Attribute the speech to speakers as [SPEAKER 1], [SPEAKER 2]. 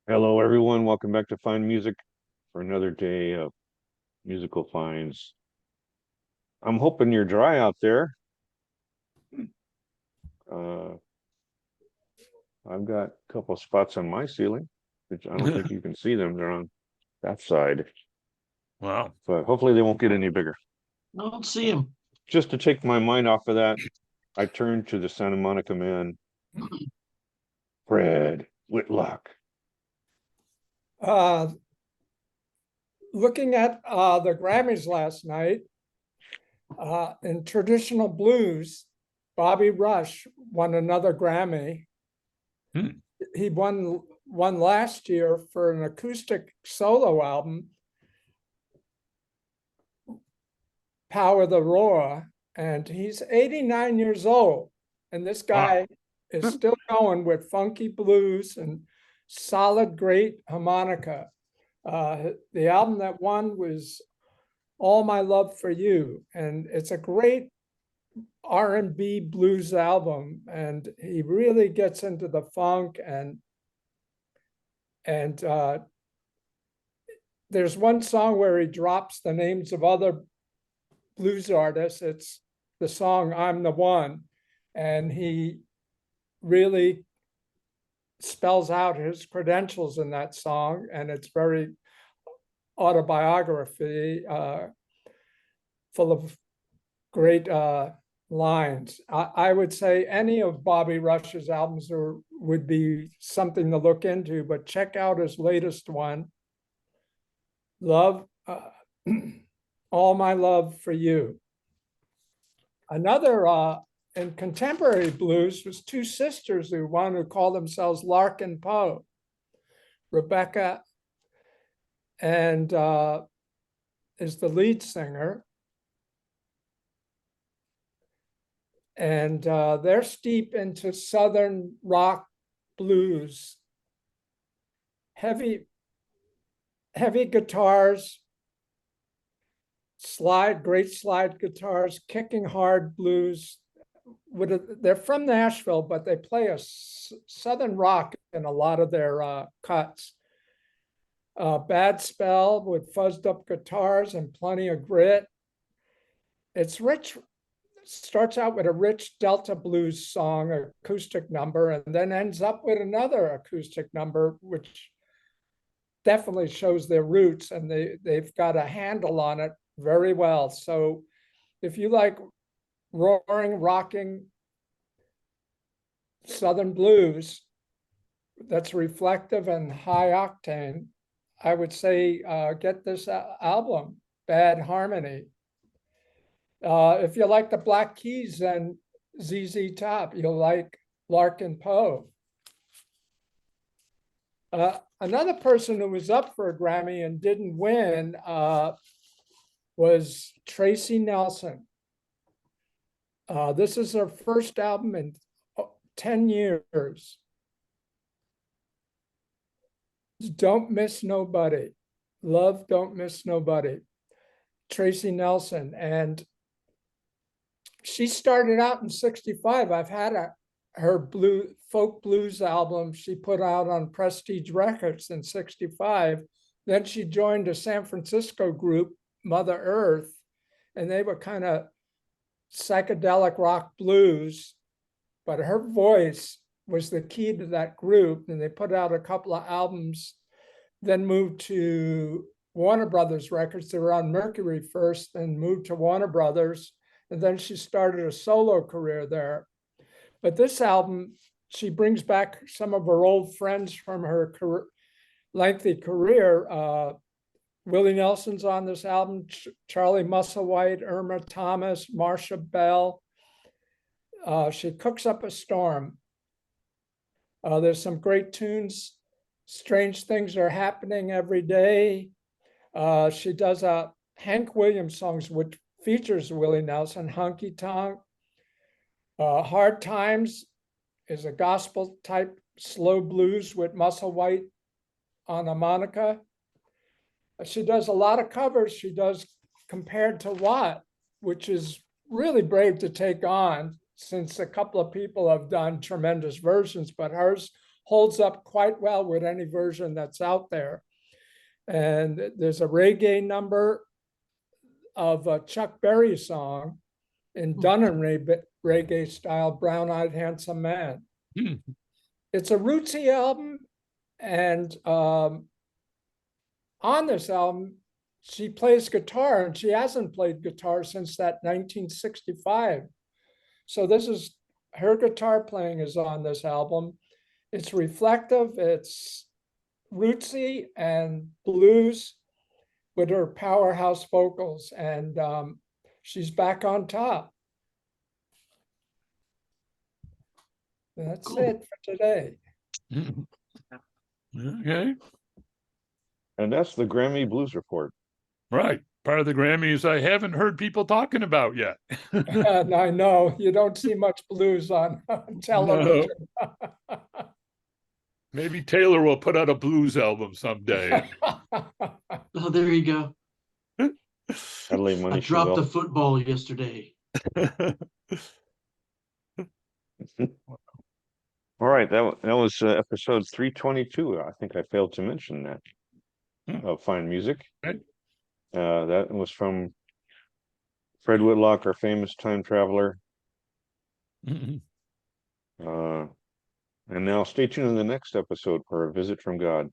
[SPEAKER 1] Hello, everyone. Welcome back to Find Music for another day of musical finds. I'm hoping you're dry out there. Uh, I've got a couple spots on my ceiling, which I don't think you can see them. They're on that side,
[SPEAKER 2] Wow.
[SPEAKER 1] but hopefully they won't get any bigger.
[SPEAKER 3] I don't see him.
[SPEAKER 1] Just to take my mind off of that, I turned to the Santa Monica man, Fred Whitlock.
[SPEAKER 4] Uh, Looking at the Grammys last night, in traditional blues, Bobby Rush won another Grammy.
[SPEAKER 2] Hmm.
[SPEAKER 4] He won last year for an acoustic solo album, Power the Roar, and he's 89 years old. And this guy is still going with funky blues and solid, great harmonica. The album that won was All My Love for You, and it's a great R&B blues album, and he really gets into the funk and there's one song where he drops the names of other blues artists. It's the song I'm the One, and he really spells out his credentials in that song, and it's very autobiography, full of great lines. I would say any of Bobby Rush's albums would be something to look into, but check out his latest one, Love, All My Love for You. Another in contemporary blues was two sisters who call themselves Lark and Poe, Rebecca and is the lead singer. And they're steep into Southern rock blues, heavy guitars, great slide guitars, kicking hard blues. They're from Nashville, but they play a Southern rock in a lot of their cuts. Bad Spell with fuzzed up guitars and plenty of grit. It's rich. Starts out with a rich Delta blues song, acoustic number, and then ends up with another acoustic number, which definitely shows their roots, and they've got a handle on it very well. So if you like roaring, rocking Southern blues that's reflective and high octane, I would say get this album, Bad Harmony. If you like the Black Keys and ZZ Top, you'll like Lark and Poe. Another person who was up for a Grammy and didn't win was Tracy Nelson. This is her first album in 10 years. Don't Miss Nobody. Love, Don't Miss Nobody. Tracy Nelson. And she started out in 65. I've had her folk blues album she put out on Prestige Records in 65. Then she joined a San Francisco group, Mother Earth, and they were kind of psychedelic rock blues, but her voice was the key to that group. And they put out a couple of albums, then moved to Warner Brothers Records. They were on Mercury first, then moved to Warner Brothers. And then she started a solo career there. But this album, she brings back some of her old friends from her lengthy career. Willie Nelson's on this album, Charlie Musselwhite, Irma Thomas, Marcia Bell. She cooks up a storm. There's some great tunes. Strange Things Are Happening Every Day. She does Hank Williams songs, which features Willie Nelson, Honky Tonk. Hard Times is a gospel type slow blues with Musselwhite on harmonica. She does a lot of covers. She does Compared to What, which is really brave to take on, since a couple of people have done tremendous versions, but hers holds up quite well with any version that's out there. And there's a reggae number of a Chuck Berry song in done in reggae style, Brown Eyed Handsome Man.
[SPEAKER 2] Hmm.
[SPEAKER 4] It's a rootsy album, and on this album, she plays guitar, and she hasn't played guitar since that 1965. So this is her guitar playing is on this album. It's reflective, it's rootsy and blues with her powerhouse vocals, and she's back on top. That's
[SPEAKER 3] Cool.
[SPEAKER 4] it for today.
[SPEAKER 2] Okay.
[SPEAKER 1] And that's the Grammy Blues Report.
[SPEAKER 2] Right. Part of the Grammys I haven't heard people talking about yet.
[SPEAKER 4] And I know you don't see much blues on television.
[SPEAKER 2] Maybe Taylor will put out a blues album someday.
[SPEAKER 3] Oh, there you go.
[SPEAKER 1] Adelaide Money
[SPEAKER 3] I dropped the
[SPEAKER 1] Chazelle.
[SPEAKER 3] football yesterday.
[SPEAKER 1] All right, that was episode 322. I think I failed to mention that of Fine Music.
[SPEAKER 2] Right.
[SPEAKER 1] That was from Fred Whitlock, our famous time traveler.
[SPEAKER 2] Mhm.
[SPEAKER 1] And now stay tuned in the next episode for a visit from God.